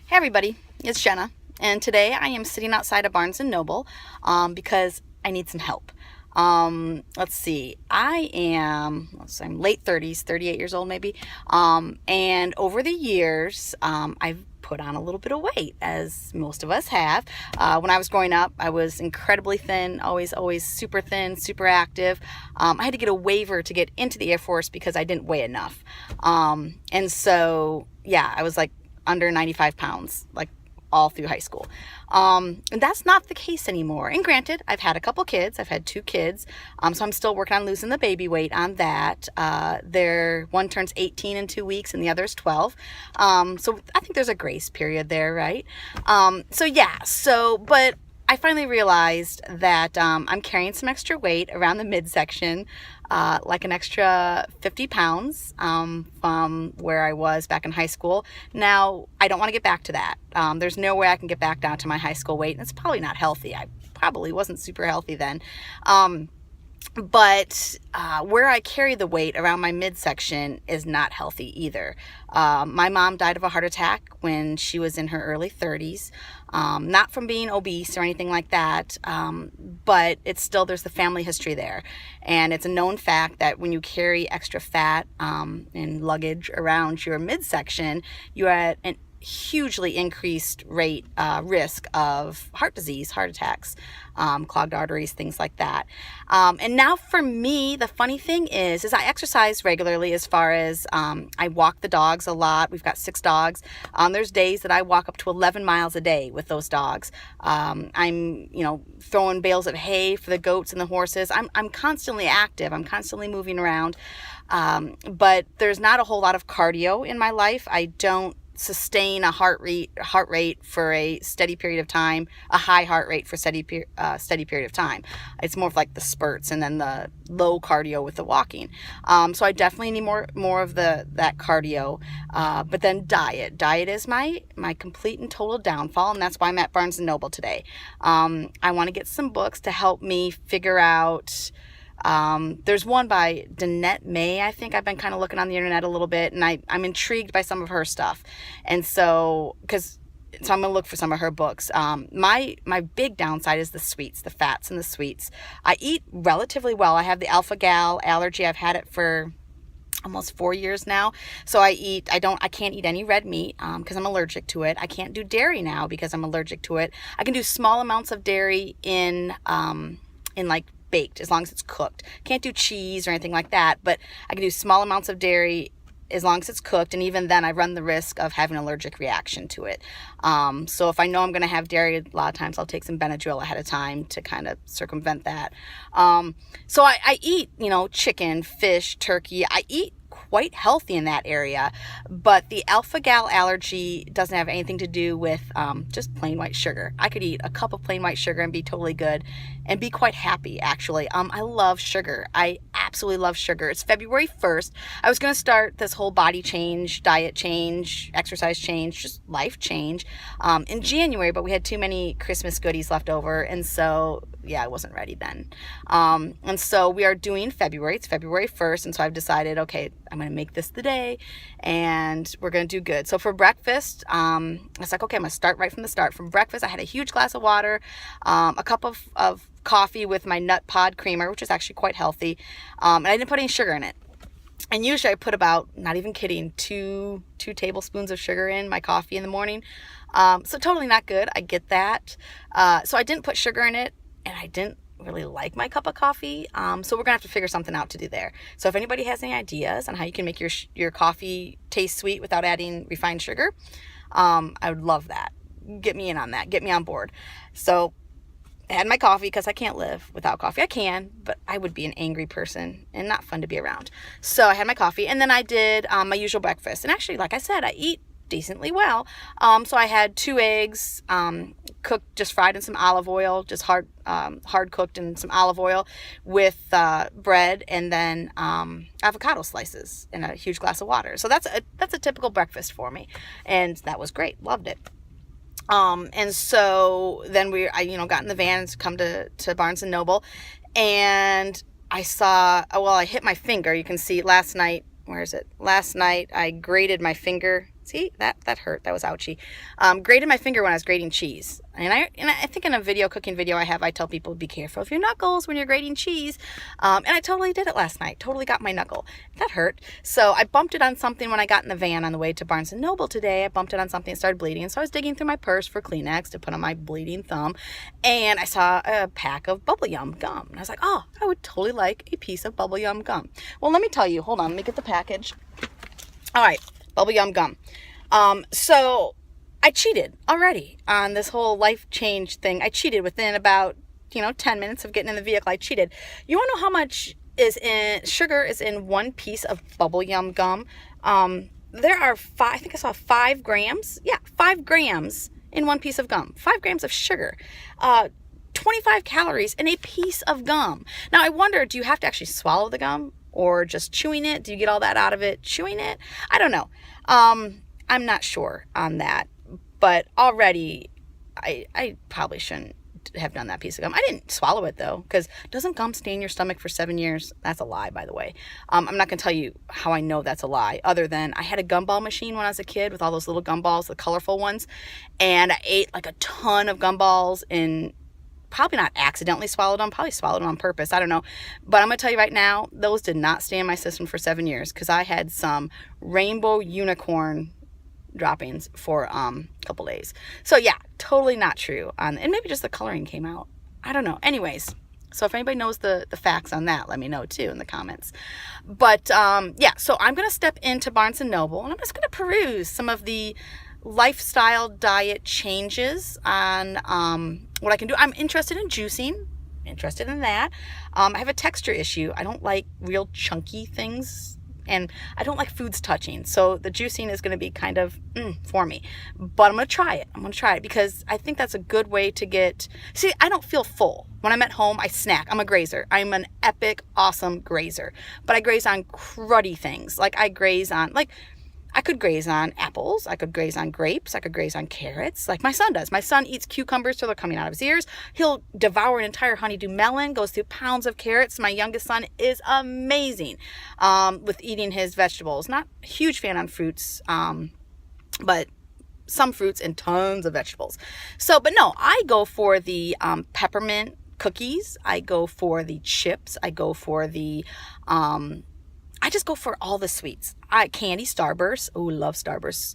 Hey everybody, it's Jenna, and today I am sitting outside of Barnes & Noble because I need some help. Let's see, I'm late 30s, 38 years old maybe, and over the years I've put on a little bit of weight, as most of us have. When I was growing up, I was incredibly thin, always super thin, super active. I had to get a waiver to get into the Air Force because I didn't weigh enough. And so, yeah, I was like under 95 pounds, like all through high school. And that's not the case anymore. And granted, I've had a couple kids. I've had 2 kids. So I'm still working on losing the baby weight on that. One turns 18 in 2 weeks and the other is 12. So I think there's a grace period there, right? But I finally realized that I'm carrying some extra weight around the midsection, like an extra 50 pounds from where I was back in high school. Now, I don't want to get back to that. There's no way I can get back down to my high school weight, and it's probably not healthy. I probably wasn't super healthy then. But where I carry the weight around my midsection is not healthy either. My mom died of a heart attack when she was in her early 30s. Not from being obese or anything like that, but it's still, there's the family history there. And it's a known fact that when you carry extra fat and luggage around your midsection, you're at an hugely increased risk of heart disease, heart attacks, clogged arteries, things like that. And now for me, the funny thing is I exercise regularly, as far as I walk the dogs a lot. We've got 6 dogs. There's days that I walk up to 11 miles a day with those dogs. I'm throwing bales of hay for the goats and the horses. I'm constantly active. I'm constantly moving around. But there's not a whole lot of cardio in my life. I don't sustain a heart rate for a steady period of time, a high heart rate for steady period of time. It's more of like the spurts and then the low cardio with the walking. So I definitely need more of that cardio. But then diet is my complete and total downfall, and that's why I'm at Barnes & Noble today. I want to get some books to help me figure out. There's one by Danette May, I think. I've been kind of looking on the internet a little bit, and I'm intrigued by some of her stuff. And so I'm going to look for some of her books. My big downside is the sweets, the fats and the sweets. I eat relatively well. I have the alpha-gal allergy. I've had it for almost 4 years now. So I can't eat any red meat because I'm allergic to it. I can't do dairy now because I'm allergic to it. I can do small amounts of dairy in like baked, as long as it's cooked. Can't do cheese or anything like that, but I can do small amounts of dairy as long as it's cooked, and even then I run the risk of having an allergic reaction to it. So if I know I'm going to have dairy, a lot of times I'll take some Benadryl ahead of time to kind of circumvent that. So I eat, chicken, fish, turkey. I eat quite healthy in that area, but the alpha-gal allergy doesn't have anything to do with just plain white sugar. I could eat a cup of plain white sugar and be totally good and be quite happy, actually. I love sugar. I absolutely love sugar. It's February 1st. I was going to start this whole body change, diet change, exercise change, just life change in January, but we had too many Christmas goodies left over, and so yeah, I wasn't ready then. And so we are doing February. It's February 1st. And so I've decided, okay, I'm going to make this the day and we're going to do good. So for breakfast, I was like, okay, I'm going to start right from the start. For breakfast, I had a huge glass of water, a cup of coffee with my nut pod creamer, which is actually quite healthy. And I didn't put any sugar in it. And usually I put about, not even kidding, two tablespoons of sugar in my coffee in the morning. So totally not good. I get that. So I didn't put sugar in it. And I didn't really like my cup of coffee. So we're gonna have to figure something out to do there. So if anybody has any ideas on how you can make your coffee taste sweet without adding refined sugar, I would love that. Get me in on that. Get me on board. So I had my coffee because I can't live without coffee. I can, but I would be an angry person and not fun to be around. So I had my coffee, and then I did my usual breakfast. And actually, like I said, I eat decently well. So I had 2 eggs, cooked, just fried in some olive oil, just hard cooked in some olive oil with bread, and then avocado slices in a huge glass of water. So that's a typical breakfast for me, and that was great. Loved it. And so then I got in the van to come to Barnes & Noble, and I hit my finger. You can see last night, where is it? Last night I grated my finger See, that hurt. That was ouchy. Grated my finger when I was grating cheese. And I think in a cooking video I tell people, be careful of your knuckles when you're grating cheese. And I totally did it last night. Totally got my knuckle. That hurt. So I bumped it on something when I got in the van on the way to Barnes & Noble today. I bumped it on something and started bleeding. And so I was digging through my purse for Kleenex to put on my bleeding thumb. And I saw a pack of Bubble Yum gum. And I was like, oh, I would totally like a piece of Bubble Yum gum. Well, let me tell you. Hold on. Let me get the package. All right. Bubble Yum gum. So I cheated already on this whole life change thing. I cheated within about, 10 minutes of getting in the vehicle. I cheated. You want to know how much sugar is in one piece of Bubble Yum gum? There are I think I saw 5 grams. Yeah, 5 grams in one piece of gum. 5 grams of sugar. 25 calories in a piece of gum. Now I wonder, do you have to actually swallow the gum? Or just chewing it? Do you get all that out of it chewing it? I don't know. I'm not sure on that. But already, I probably shouldn't have done that piece of gum. I didn't swallow it, though, because doesn't gum stay in your stomach for 7 years? That's a lie, by the way. I'm not going to tell you how I know that's a lie, other than I had a gumball machine when I was a kid with all those little gumballs, the colorful ones, and I ate like a ton of gumballs in... Probably not accidentally swallowed them, probably swallowed them on purpose. I don't know. But I'm going to tell you right now, those did not stay in my system for 7 years because I had some rainbow unicorn droppings for a couple days. So yeah, totally not true. And maybe just the coloring came out. I don't know. Anyways, so if anybody knows the facts on that, let me know too in the comments. But yeah, so I'm going to step into Barnes & Noble and I'm just going to peruse some of the lifestyle diet changes on what I can do. I'm interested in juicing, interested in that. I have a texture issue. I don't like real chunky things and I don't like foods touching. So the juicing is going to be kind of for me, but I'm going to try it. I'm going to try it because I think that's a good way to see, I don't feel full. When I'm at home, I snack. I'm a grazer. I'm an epic, awesome grazer, but I graze on cruddy things. Like I graze on, I could graze on apples. I could graze on grapes. I could graze on carrots like my son does. My son eats cucumbers till they're coming out of his ears. He'll devour an entire honeydew melon, goes through pounds of carrots. My youngest son is amazing with eating his vegetables. Not a huge fan on fruits, but some fruits and tons of vegetables. So, but no, I go for the peppermint cookies. I go for the chips. I go for the... I just go for all the sweets. Candy Starburst. Oh, love Starburst.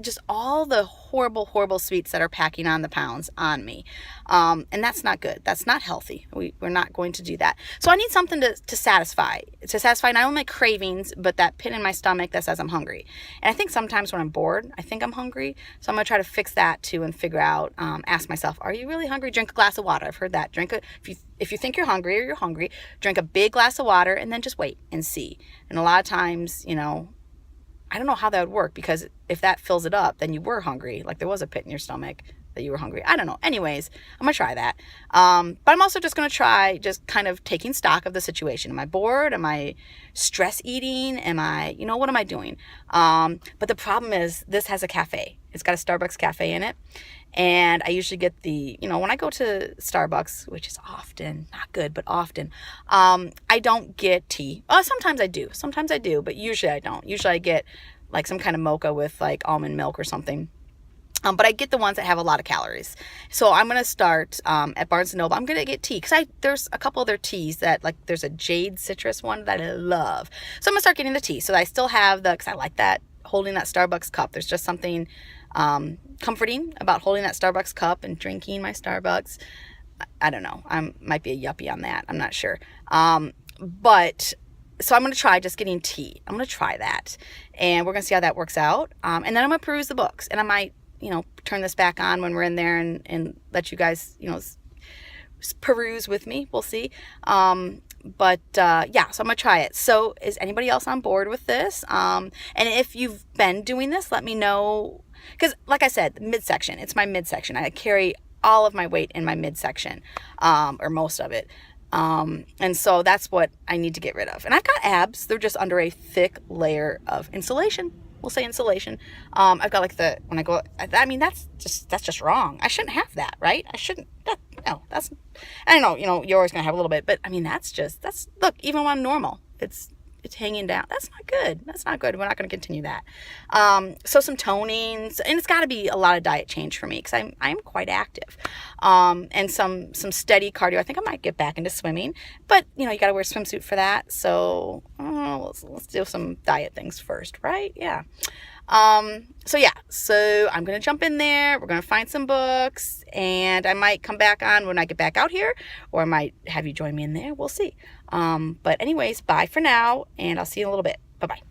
Just all the horrible sweets that are packing on the pounds on me. And that's not good. That's not healthy. We're not going to do that. So I need something to satisfy not only my cravings, but that pit in my stomach that says I'm hungry. And I think sometimes when I'm bored, I think I'm hungry. So I'm going to try to fix that too and figure out, ask myself, are you really hungry? Drink a glass of water. I've heard that. If you think you're hungry or you're hungry, drink a big glass of water and then just wait and see. And a lot of times, I don't know how that would work because if that fills it up, then you were hungry. Like there was a pit in your stomach that you were hungry. I don't know. Anyways, I'm going to try that. But I'm also just going to try just kind of taking stock of the situation. Am I bored? Am I stress eating? Am I, what am I doing? But the problem is this has a cafe. It's got a Starbucks cafe in it. And I usually get when I go to Starbucks, which is often, not good, but often, I don't get tea. Sometimes I do, but usually I don't. Usually I get like some kind of mocha with like almond milk or something. But I get the ones that have a lot of calories. So I'm going to start at Barnes & Noble. I'm going to get tea because there's a couple other teas that there's a jade citrus one that I love. So I'm going to start getting the tea. So I still have because I like that, holding that Starbucks cup. There's just something comforting about holding that Starbucks cup and drinking my Starbucks. I don't know. I might be a yuppie on that. I'm not sure. But so I'm going to try just getting tea. I'm going to try that. And we're going to see how that works out. And then I'm going to peruse the books. And I might, turn this back on when we're in there and let you guys, peruse with me. We'll see. But yeah, so I'm going to try it. So is anybody else on board with this? And if you've been doing this, let me know. Because like I said, midsection, it's my midsection. I carry all of my weight in my midsection, or most of it. And so that's what I need to get rid of. And I've got abs. They're just under a thick layer of insulation. We'll say insulation. I've got when I go, that's just wrong. I shouldn't have that, right? I shouldn't, I know, you're always going to have a little bit, but that's look, even when I'm normal, it's it's hanging down. That's not good. That's not good. We're not going to continue that. So some tonings, and it's got to be a lot of diet change for me because I'm quite active. And some steady cardio. I think I might get back into swimming, but you know, you got to wear a swimsuit for that. So let's do some diet things first, right? Yeah. So yeah, so I'm going to jump in there. We're going to find some books, and I might come back on when I get back out here, or I might have you join me in there. We'll see. But anyways, bye for now, and I'll see you in a little bit. Bye-bye.